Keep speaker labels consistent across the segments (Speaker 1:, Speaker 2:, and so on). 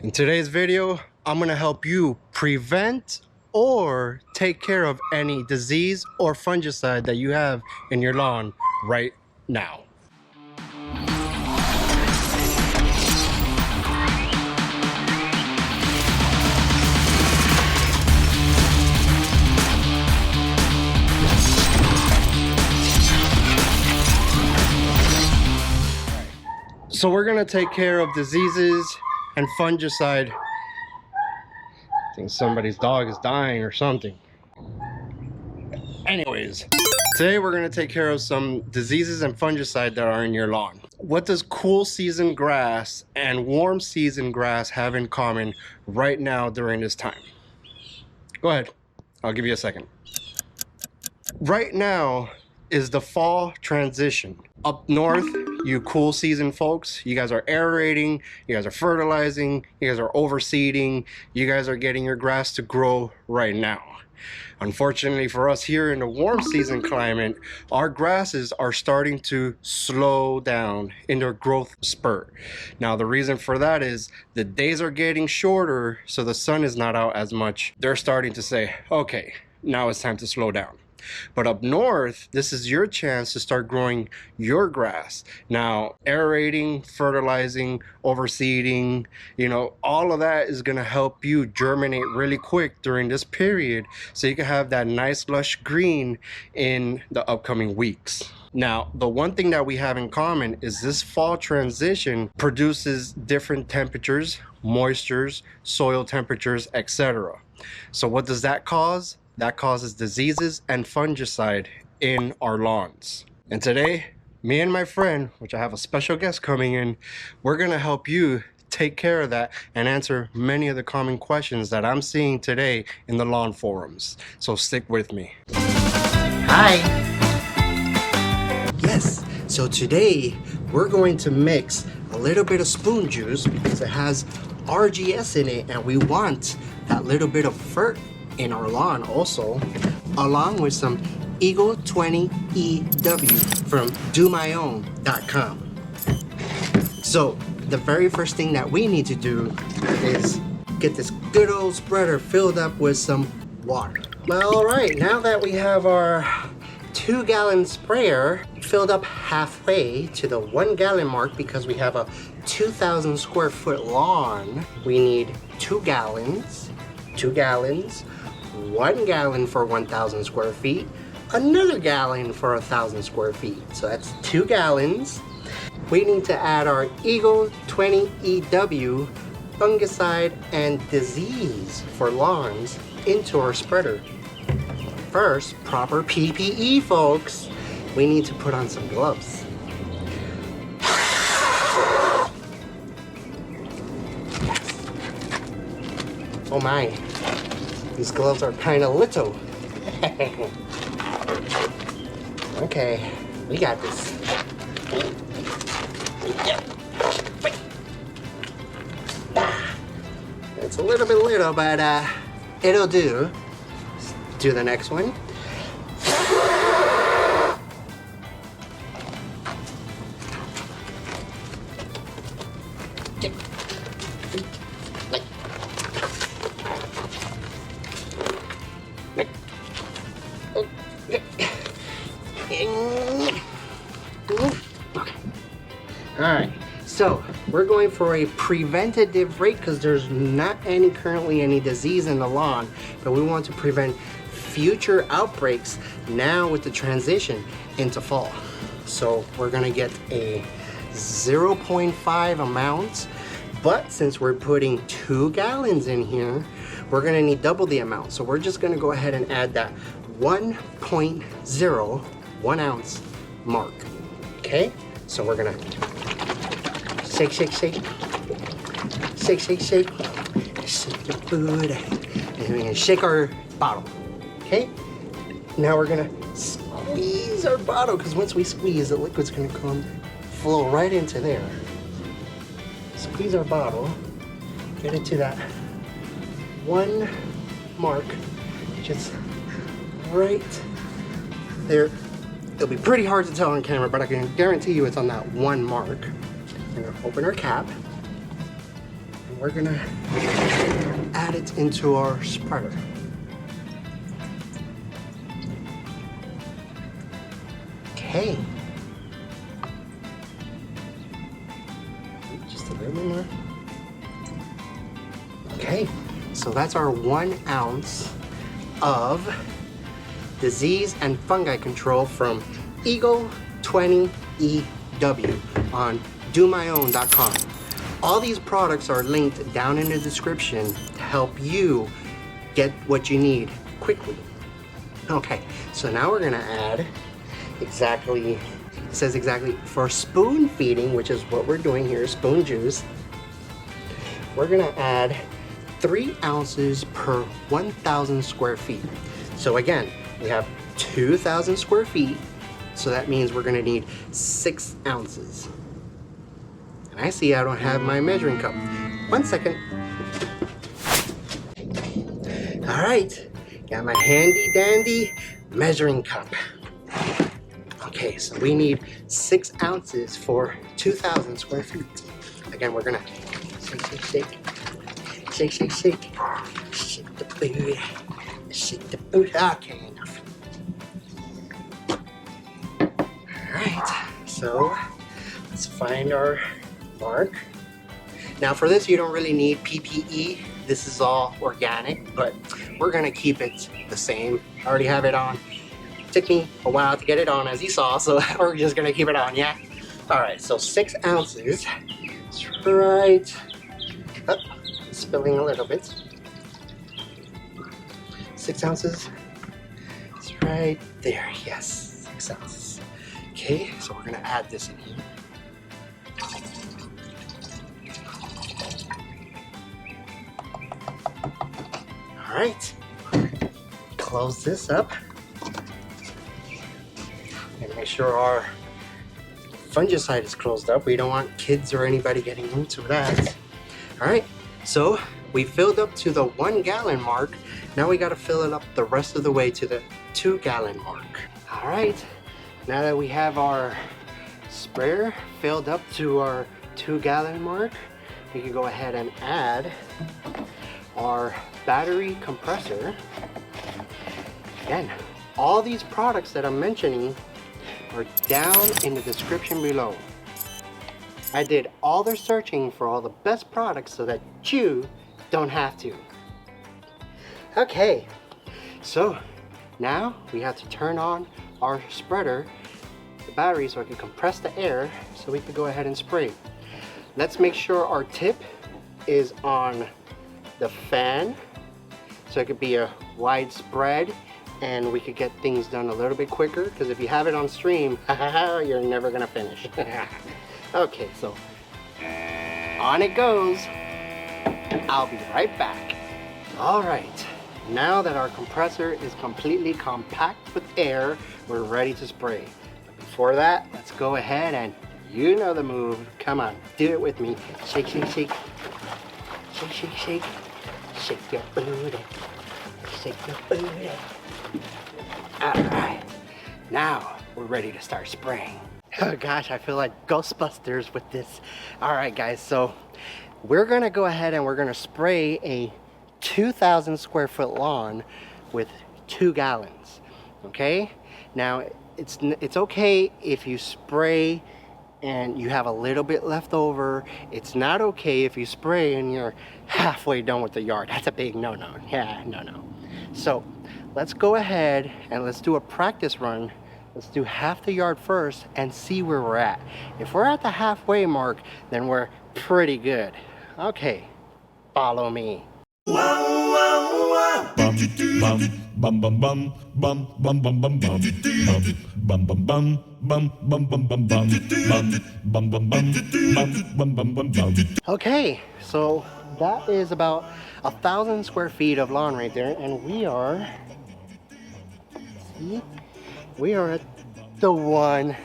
Speaker 1: In today's video, I'm gonna help you prevent or take care of any disease or fungicide that you have in your lawn right now. So we're gonna take care of diseases and fungicide. I think somebody's dog is dying or something. Anyways, today we're gonna take care of some diseases and fungicide that are in your lawn. What does cool season grass and warm season grass have in common right now during this time? Go ahead, I'll give you a second. Right now is the fall transition. Up north, you cool season folks, you guys are aerating, you guys are fertilizing, you guys are overseeding, you guys are getting your grass to grow right now. Unfortunately for us here in the warm season climate, our grasses are starting to slow down in their growth spurt. Now the reason for that is the days are getting shorter, so the sun is not out as much. They're starting to say, okay, now it's time to slow down. But up north, this is your chance to start growing your grass. Now, aerating, fertilizing, overseeding, all of that is going to help you germinate really quick during this period so you can have that nice lush green in the upcoming weeks. Now, the one thing that we have in common is this fall transition produces different temperatures, moistures, soil temperatures, etc. So what does that cause? That causes diseases and fungicide in our lawns. And today, me and my friend, which I have a special guest coming in, we're gonna help you take care of that and answer many of the common questions that I'm seeing today in the lawn forums. So stick with me.
Speaker 2: Hi. Yes, so today we're going to mix a little bit of spoon juice because it has RGS in it and we want that little bit of fert in our lawn also, along with some Eagle 20 EW from DoMyOwn.com. So the very first thing that we need to do is get this good old spreader filled up with some water. Well, all right, now that we have our 2-gallon sprayer filled up halfway to the 1-gallon mark, because we have a 2,000 square foot lawn, we need 2 gallons, 1 gallon for 1,000 square feet, another gallon for 1,000 square feet. So that's 2 gallons. We need to add our Eagle 20 EW fungicide and disease for lawns into our spreader. First, proper PPE, folks. We need to put on some gloves. Oh my. These gloves are kind of little. Okay, we got this. It's a little bit little, but it'll do. Let's do the next one. Alright, so we're going for a preventative rate because there's not currently any disease in the lawn, but we want to prevent future outbreaks now with the transition into fall. So we're gonna get a 0.5 amount, but since we're putting 2 gallons in here, we're gonna need double the amount. So we're just gonna go ahead and add that 1.0 1 ounce mark. Okay, so we're gonna shake, shake, shake, shake, shake, shake, shake your food, and we're gonna shake our bottle. Okay, now we're gonna squeeze our bottle, because once we squeeze, the liquid's gonna flow right into there. Squeeze our bottle, get it to that 1 mark, just right there. It'll be pretty hard to tell on camera, but I can guarantee you it's on that 1 mark. We're gonna open our cap. we're gonna add it into our spreader. Okay. Just a little bit more. Okay, so that's our 1 ounce of disease and fungi control from Eagle 20EW on DoMyOwn.com. All these products are linked down in the description to help you get what you need quickly. Okay, so now we're gonna add exactly, it says exactly for spoon feeding, which is what we're doing here, spoon juice. We're gonna add 3 ounces per 1,000 square feet. So again, we have 2,000 square feet, so that means we're gonna need 6 ounces. And I see I don't have my measuring cup. 1 second. All right, got my handy dandy measuring cup. Okay, so we need 6 ounces for 2,000 square feet. Again, we're gonna shake, shake, shake. Shake, shake, shake. Shake the boot. Shake the boot. Okay, enough. Alright, so let's find our mark. Now for this, you don't really need PPE. This is all organic, but we're gonna keep it the same. I already have it on. It took me a while to get it on, as you saw, so we're just gonna keep it on, yeah? Alright, so 6 ounces. That's right. Oh, spilling a little bit. 6 ounces. It's right there. Yes, 6 ounces. Okay, so we're gonna add this in here. All right, close this up and make sure our fungicide is closed up. We don't want kids or anybody getting into that. All right, so we filled up to the 1 gallon mark. Now we got to fill it up the rest of the way to the 2 gallon mark. All right, now that we have our sprayer filled up to our 2 gallon mark, we can go ahead and add our battery compressor. Again, all these products that I'm mentioning are down in the description below. I did all the searching for all the best products so that you don't have to. Okay, so now we have to turn on our spreader, the battery, so I can compress the air so we can go ahead and spray. Let's make sure our tip is on the fan so it could be a wide spread and we could get things done a little bit quicker, because if you have it on stream, you're never gonna finish. Okay, so on it goes. I'll be right back. All right, now that our compressor is completely compact with air, we're ready to spray. But before that, let's go ahead and, you know the move. Come on, do it with me. Shake, shake, shake. Shake, shake, shake. Shake your booty. Shake your booty. All right, now we're ready to start spraying. Oh gosh, I feel like Ghostbusters with this. All right, guys, so we're gonna go ahead and we're gonna spray a 2,000 square foot lawn with 2 gallons, okay? Now, it's okay if you spray and you have a little bit left over. It's not okay if you spray and you're halfway done with the yard. That's a big no-no. Yeah, no-no. So let's go ahead and let's do a practice run. Let's do half the yard first and see where we're at. If we're at the halfway mark, then we're pretty good. Okay, follow me. Okay, so that is about 1,000 square feet of lawn right there, and we are, see, we are at the 1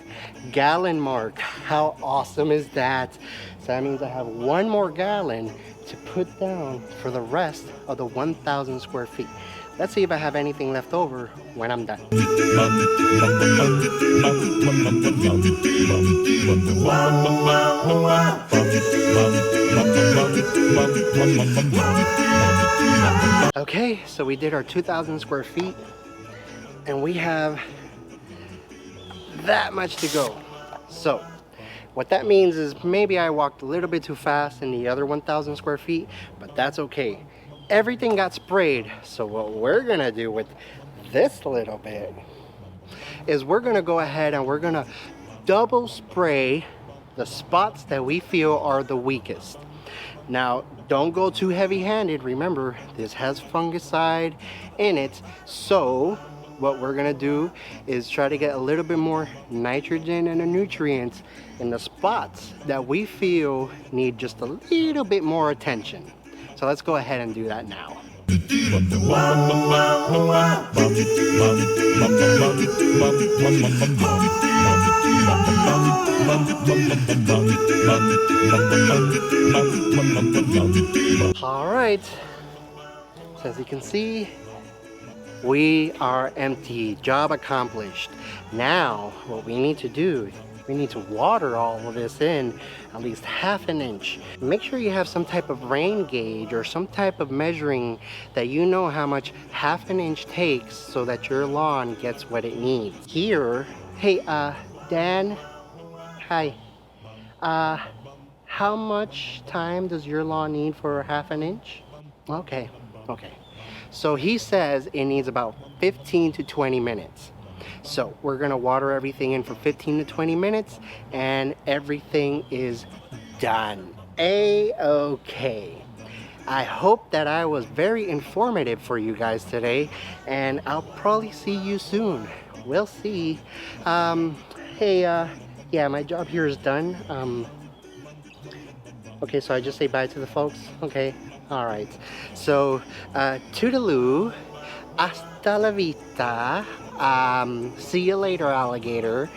Speaker 2: gallon mark. How awesome is that? So that means I have 1 more gallon to put down for the rest of the 1,000 square feet. Let's see if I have anything left over when I'm done. Okay, so we did our 2,000 square feet and we have that much to go. So what that means is maybe I walked a little bit too fast in the other 1,000 square feet, but that's okay. Everything got sprayed. So what we're gonna do with this little bit is we're gonna go ahead and we're gonna double spray the spots that we feel are the weakest. Now, don't go too heavy-handed. Remember, this has fungicide in it. So what we're gonna do is try to get a little bit more nitrogen and the nutrients in the spots that we feel need just a little bit more attention. So let's go ahead and do that now. All right, so as you can see, we are empty. Job accomplished. Now, what we need to do, we need to water all of this in at least ½ an inch. Make sure you have some type of rain gauge or some type of measuring that you know how much ½ an inch takes so that your lawn gets what it needs. Here, hey, Dan, hi. How much time does your lawn need for ½ an inch? Okay. So he says it needs about 15 to 20 minutes. So we're gonna water everything in for 15 to 20 minutes and everything is done. A-okay. I hope that I was very informative for you guys today, and I'll probably see you soon. We'll see. Yeah, my job here is done. Okay, so I just say bye to the folks. Okay, all right. So, toodaloo, hasta la vista. See you later, alligator.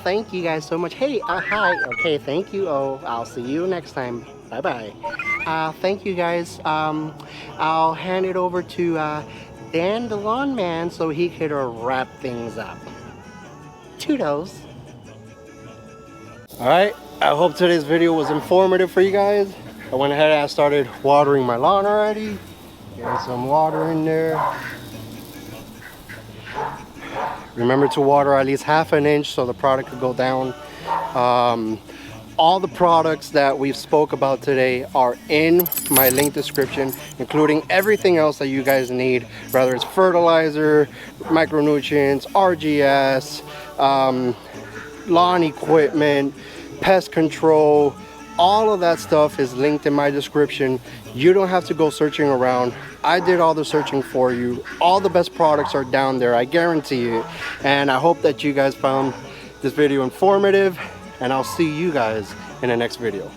Speaker 2: Thank you guys so much. Hey, hi. Okay, thank you. Oh, I'll see you next time. Bye-bye. Thank you guys. I'll hand it over to DanTheLawnMan so he could wrap things up. Toodles. All right, I hope today's video was informative for you guys. I went ahead and I started watering my lawn already. Get some water in there. Remember to water at least ½ an inch so the product could go down. All the products that we've spoke about today are in my link description, including everything else that you guys need, whether it's fertilizer, micronutrients, RGS, lawn equipment, pest control. All of that stuff is linked in my description. You don't have to go searching around. I did all the searching for you. All the best products are down there, I guarantee it. And I hope that you guys found this video informative, and I'll see you guys in the next video.